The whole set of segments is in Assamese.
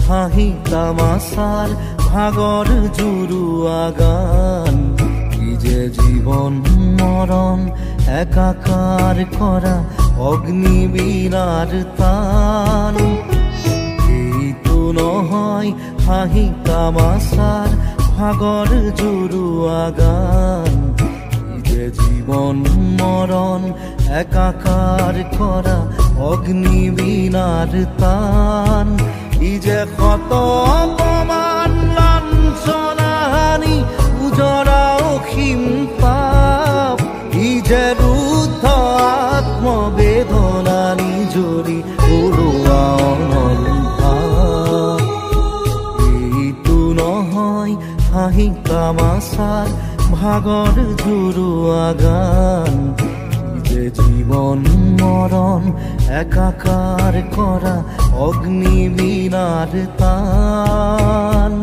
হাঁহি তামাচাৰ ভাগৰ জুৰুৱা গান কি যে জীৱন মৰণ একাকাৰ কৰা অগ্নিবীণাৰ তান এইটো নহয় হাঁহি তামাচাৰ ভাগৰ জুৰুৱা গান কি যে জীৱন মৰণ একাকাৰ কৰা অগ্নিবীণাৰ তান ই যে ক্ষত অপমান লাঞ্ছনা হানি উজৰা অসীম পাপ ই যে ৰুদ্ধ আত্মবেদনা নিজৰি উৰুৱা অনল এইটো নহয় হাঁহি তামাচাৰ ভাগৰ জুৰুৱা গান যে জীৱন মৰণ একাকাৰ কৰা অগ্নিবীণাৰ তান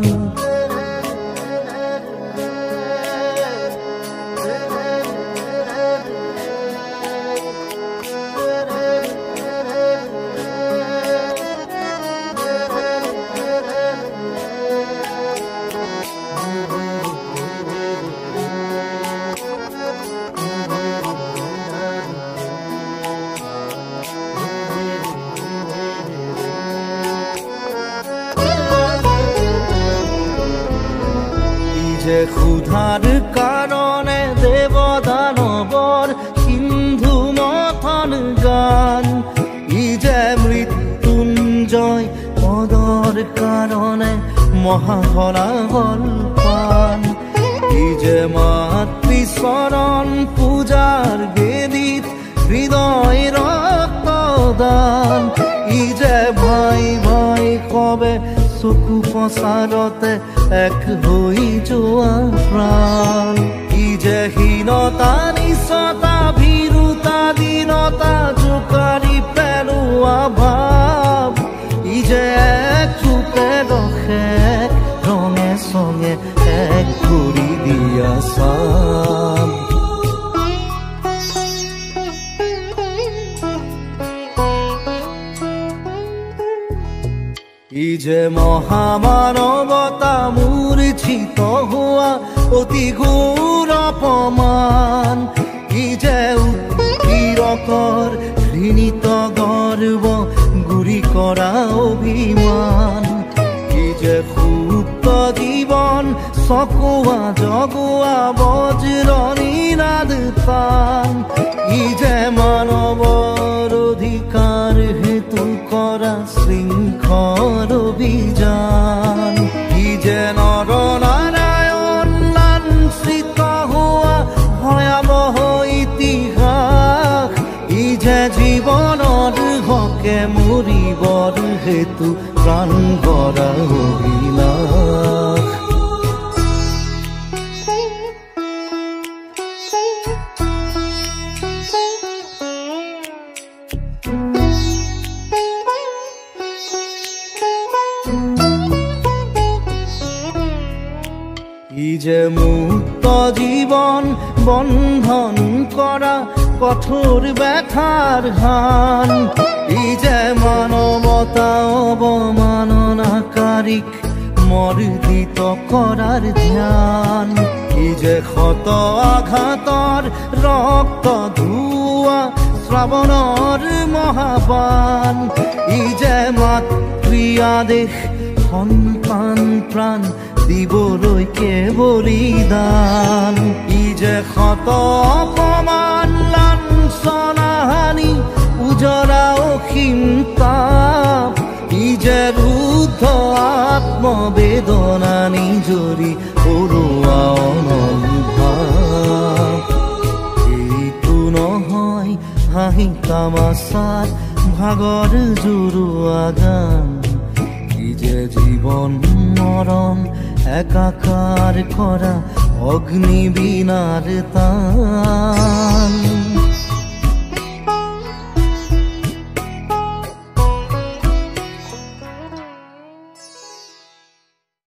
যে ক্ষুধাৰ কাৰণে দেৱদানৱৰ সিন্ধু মথন গান ই যে মৃত্যুঞ্জয় পদৰ কাৰণে মহাহলাহল পান ই যে মাতৃচৰণ পূজাৰ বেদীত হৃদয় ৰক্তদান ই যে ভাই ভাই কবে চকু পচাৰতে এক হৈ যোৱা প্ৰাণ ই যে হীনতা নিচতা ভীৰুতা দীনতা জোকাৰি পেলোৱা ভাৱ ই যে এক ৰূপে ৰখে ৰঙে চঙে এক কৰি দিয়া চাম ই যে মহামানৱতা মূৰ্ছিত হোৱা অতি ঘোৰ অপমান ই যে উৎপীড়কৰ ঘৃণিত গৰ্ব গুৰি কৰা অভিমান ই যে সুপ্ত জীৱন চকুৱা জগুৱা বজ্ৰ নিনাদ তান ই যে মানৱৰ অধিকাৰ হেতু কৰা শৃংখল অভিযান ই যে নৰ নাৰায়ণ লাঞ্ছিত হোৱা ভয়াৱহ ইতিহাস ই যে জীৱনৰ হকে মৰিবৰ হেতু প্ৰাণ ভৰা অভিলাষ ই যে মুক্ত জীৱন বন্ধন কৰা কঠোৰ ব্যথাৰ হান ই যে মানৱতা অৱমাননাকাৰীক মৰ্দিত কৰাৰ ধ্যান ই যে ক্ষত আঘাতৰ ৰক্ত ধোৱা শ্ৰাৱণৰ মহাপান ই যে মাতৃ আদেশ সন্তান প্ৰাণ দিবলৈকে বলিদান ই যে ক্ষত অপমান লাঞ্ছনা হানি উজৰা অসীম তাপ ই যে ৰুদ্ধ আত্মবেদনা নিজৰি উৰুৱা অনল ভাৱ এইটো নহয় হাঁহি তামাচাৰ ভাগৰ জুৰুৱা গান ই যে জীৱন মৰণ একাকাৰ কৰা অগ্নিবীণাৰ তান